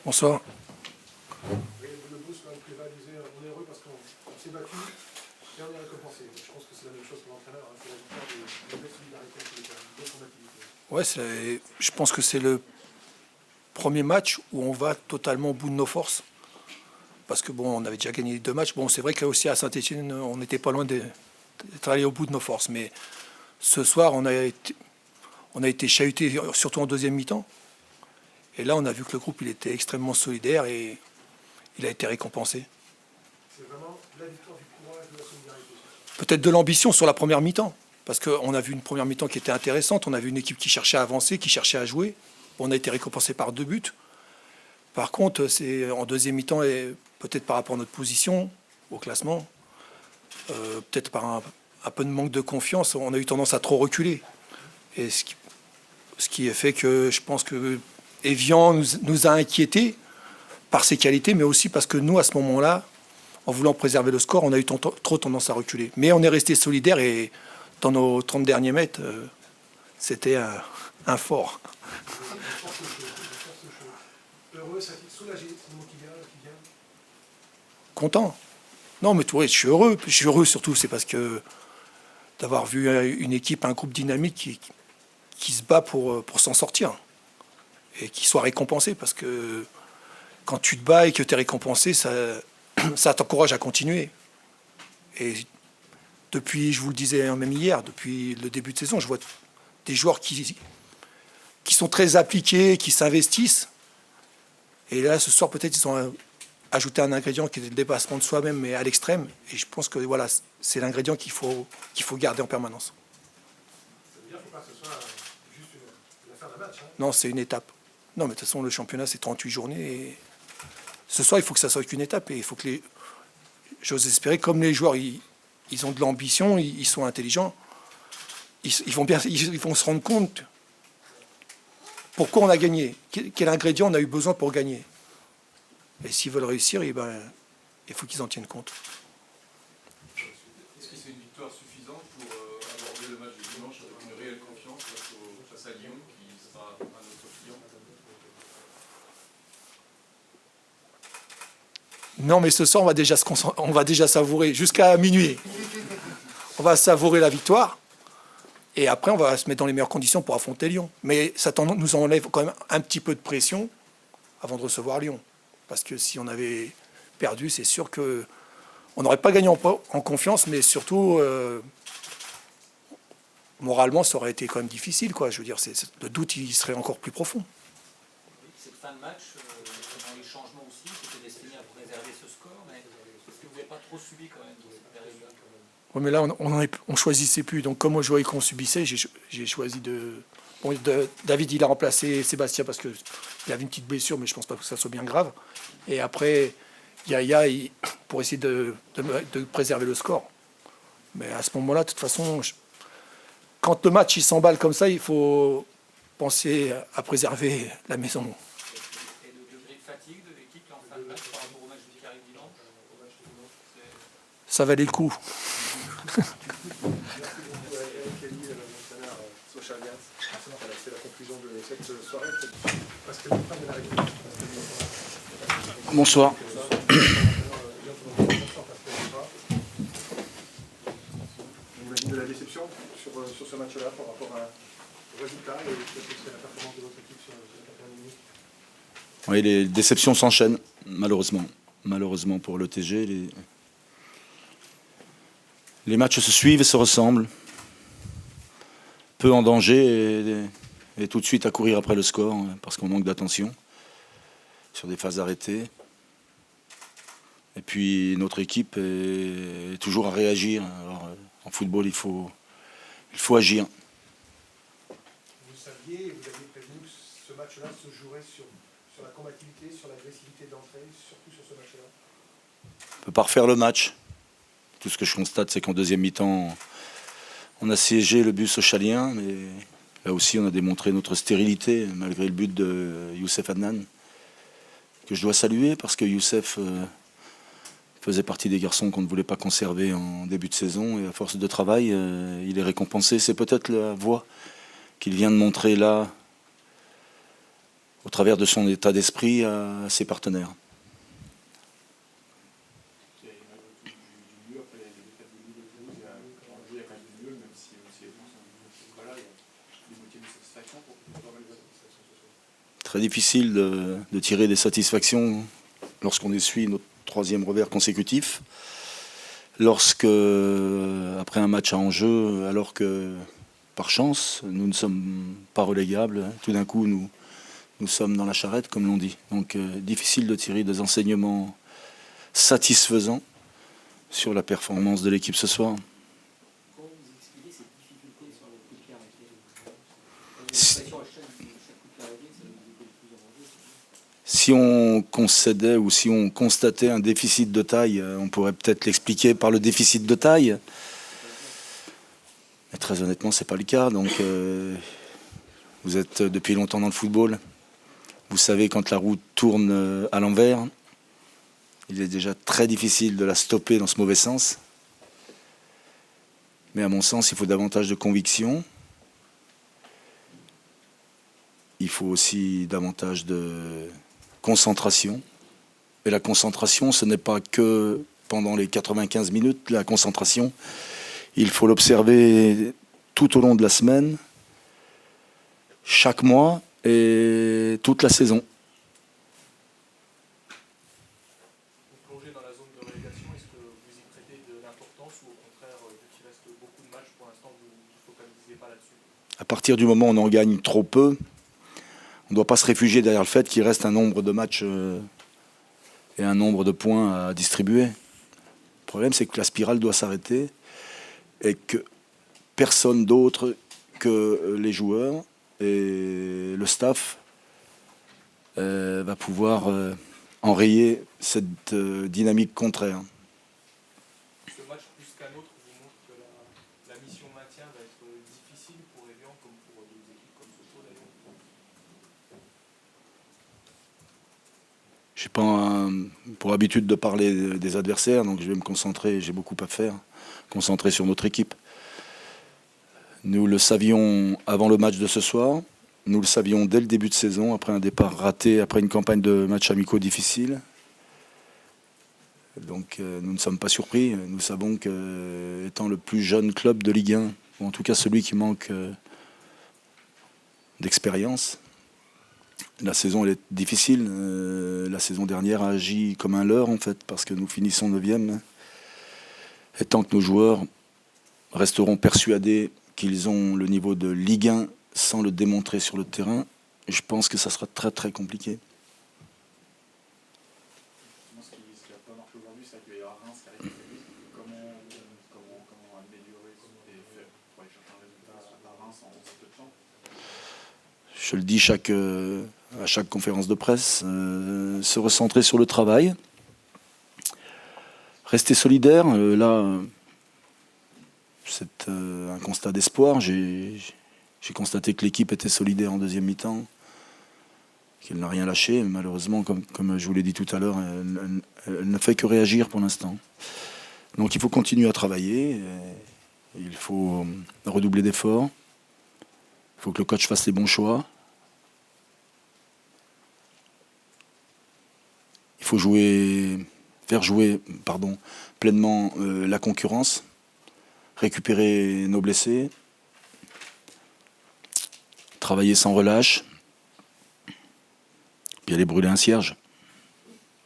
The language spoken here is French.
Bonsoir. Le boost va rivaliser, on est heureux parce qu'on s'est battu et on est récompensé. Je pense que c'est la même chose pour l'entraîneur, hein. C'est la victoire de belle solidarité entre les gars, de belle combativité. Ouais, je pense que c'est le premier match où on va totalement au bout de nos forces. Parce que bon, on avait déjà gagné 2 matchs. Bon, c'est vrai qu'aussi à Saint-Étienne, on n'était pas loin d'être allé au bout de nos forces. Mais ce soir, on a été chahuté, surtout en deuxième mi-temps. Et là, on a vu que le groupe il était extrêmement solidaire et il a été récompensé. C'est vraiment la victoire du courage, de la solidarité. Peut-être de l'ambition sur la première mi-temps. Parce qu'on a vu une première mi-temps qui était intéressante. On a vu une équipe qui cherchait à avancer, qui cherchait à jouer. On a été récompensé par 2 buts. Par contre, c'est en deuxième mi-temps, et peut-être par rapport à notre position au classement, peut-être par un peu de manque de confiance, on a eu tendance à trop reculer. Et ce qui a fait que je pense que Evian nous a inquiétés par ses qualités, mais aussi parce que nous, à ce moment-là, en voulant préserver le score, on a eu trop tendance à reculer. Mais on est resté solidaire et dans nos 30 derniers mètres, c'était un fort. Heureux, soulagé, c'est le mot qui vient. Content. Non, mais je suis heureux. Je suis heureux surtout, c'est parce que d'avoir vu une équipe, un groupe dynamique qui se bat pour s'en sortir et qui soit récompensé. Parce que quand tu te bats et que tu es récompensé, ça t'encourage à continuer. Et depuis, je vous le disais même hier, depuis le début de saison, je vois des joueurs qui sont très appliqués, qui s'investissent. Et là, ce soir, peut-être, ils ont ajouté un ingrédient qui est le dépassement de soi-même, mais à l'extrême. Et je pense que voilà, c'est l'ingrédient qu'il faut garder en permanence. Ça veut dire qu'il ne faut pas que ce soit juste la fin d'un match. Hein. Non, c'est une étape. Non, mais de toute façon, le championnat, c'est 38 journées. Et ce soir, il faut que ça soit qu'une étape. Et il faut que j'ose espérer, comme les joueurs, ils ont de l'ambition, ils sont intelligents, ils vont se rendre compte pourquoi on a gagné, quel ingrédient on a eu besoin pour gagner. Et s'ils veulent réussir, il faut qu'ils en tiennent compte. Est-ce que c'est une victoire suffisante pour aborder le match de dimanche avec une réelle confiance face à Lyon, qui sera un autre client? Non, mais ce soir, on va déjà savourer jusqu'à minuit. On va savourer la victoire. Et après, on va se mettre dans les meilleures conditions pour affronter Lyon. Mais ça nous enlève quand même un petit peu de pression avant de recevoir Lyon. Parce que si on avait perdu, c'est sûr qu'on n'aurait pas gagné en confiance, mais surtout, moralement, ça aurait été quand même difficile, quoi. Je veux dire, le doute, il serait encore plus profond. Cette fin de match, dans les changements aussi, c'était destiné à vous réserver ce score, mais est-ce que vous n'avez pas trop subi quand même dans cette période-là? Oui, mais là, on choisissait plus. Donc, comme je voyais qu'on subissait, j'ai choisi de... Bon, David, il a remplacé Sébastien parce qu'il avait une petite blessure, mais je ne pense pas que ça soit bien grave. Et après, Yaya, pour essayer de préserver le score. Mais à ce moment-là, de toute façon, quand le match il s'emballe comme ça, il faut penser à préserver la maison. Et le degré de fatigue de l'équipe en fin de match par rapport au match qui arrive dimanche? Ça valait le coup. C'est la conclusion de cette soirée. Bonsoir. On a dit de la déception sur ce match-là par rapport au résultat et peut-être la performance de votre équipe sur la dernière minute. Oui, les déceptions s'enchaînent, malheureusement. Malheureusement pour l'ETG, les matchs se suivent et se ressemblent. Peu en danger et tout de suite à courir après le score parce qu'on manque d'attention sur des phases arrêtées. Et puis notre équipe est toujours à réagir. Alors, en football, il faut agir. Vous saviez et vous aviez prévenu que ce match-là se jouerait sur la combativité, sur l'agressivité d'entrée, surtout sur ce match-là. On ne peut pas refaire le match. Tout ce que je constate, c'est qu'en deuxième mi-temps, on a siégé le bus auchalien, mais là aussi, on a démontré notre stérilité, malgré le but de Youssef Adnan, que je dois saluer, parce que Youssef faisait partie des garçons qu'on ne voulait pas conserver en début de saison. Et à force de travail, il est récompensé. C'est peut-être la voie qu'il vient de montrer là, au travers de son état d'esprit à ses partenaires. Très difficile de tirer des satisfactions lorsqu'on essuie notre 3e revers consécutif. Lorsque, après un match à enjeu, alors que par chance, nous ne sommes pas relégables, tout d'un coup nous sommes dans la charrette, comme l'on dit. Donc difficile de tirer des enseignements satisfaisants sur la performance de l'équipe ce soir. Comment vous expliquez cette difficulté sur le coup de pied arrêté? L'impression à chaque coup de pied arrêté, c'est le plus avantageux. Si on concédait ou si on constatait un déficit de taille, on pourrait peut-être l'expliquer par le déficit de taille. Mais très honnêtement, ce n'est pas le cas. Donc, vous êtes depuis longtemps dans le football. Vous savez, quand la roue tourne à l'envers, il est déjà très difficile de la stopper dans ce mauvais sens. Mais à mon sens, il faut davantage de conviction. Il faut aussi davantage de concentration. Et la concentration, ce n'est pas que pendant les 95 minutes. La concentration, il faut l'observer tout au long de la semaine, chaque mois et toute la saison. Vous plongez dans la zone de relégation, est-ce que vous y prêtez de l'importance ou au contraire, vu qu'il reste beaucoup de matchs pour l'instant, vous ne focalisez pas là-dessus? À partir du moment où on en gagne trop peu, on ne doit pas se réfugier derrière le fait qu'il reste un nombre de matchs et un nombre de points à distribuer. Le problème, c'est que la spirale doit s'arrêter et que personne d'autre que les joueurs et le staff va pouvoir enrayer cette dynamique contraire. Ce match, plus qu'un autre, vous montre que la mission maintien va être difficile pour Evian comme pour d'autres équipes comme Sochaux d'ailleurs. Je n'ai pas pour habitude de parler des adversaires, donc je vais me concentrer, j'ai beaucoup à faire, concentrer sur notre équipe. Nous le savions avant le match de ce soir, nous le savions dès le début de saison, après un départ raté, après une campagne de matchs amicaux difficile. Donc nous ne sommes pas surpris, nous savons que, étant le plus jeune club de Ligue 1, ou en tout cas celui qui manque d'expérience, la saison elle est difficile. La saison dernière a agi comme un leurre en fait, parce que nous finissons 9e. Et tant que nos joueurs resteront persuadés qu'ils ont le niveau de Ligue 1 sans le démontrer sur le terrain, je pense que ça sera très très compliqué. Ce qui n'a pas marché aujourd'hui, c'est qu'il y a Reims qui arrive très vite. Comment améliorer et faire pour aller chercher un résultat à Reims en si peu de temps? Je le dis à chaque conférence de presse, se recentrer sur le travail, rester solidaire. Là, c'est un constat d'espoir. J'ai constaté que l'équipe était solidaire en deuxième mi-temps, qu'elle n'a rien lâché. Malheureusement, comme je vous l'ai dit tout à l'heure, elle ne fait que réagir pour l'instant. Donc il faut continuer à travailler. Il faut redoubler d'efforts. Il faut que le coach fasse les bons choix. Il faut faire jouer pleinement la concurrence, récupérer nos blessés, travailler sans relâche, puis aller brûler un cierge.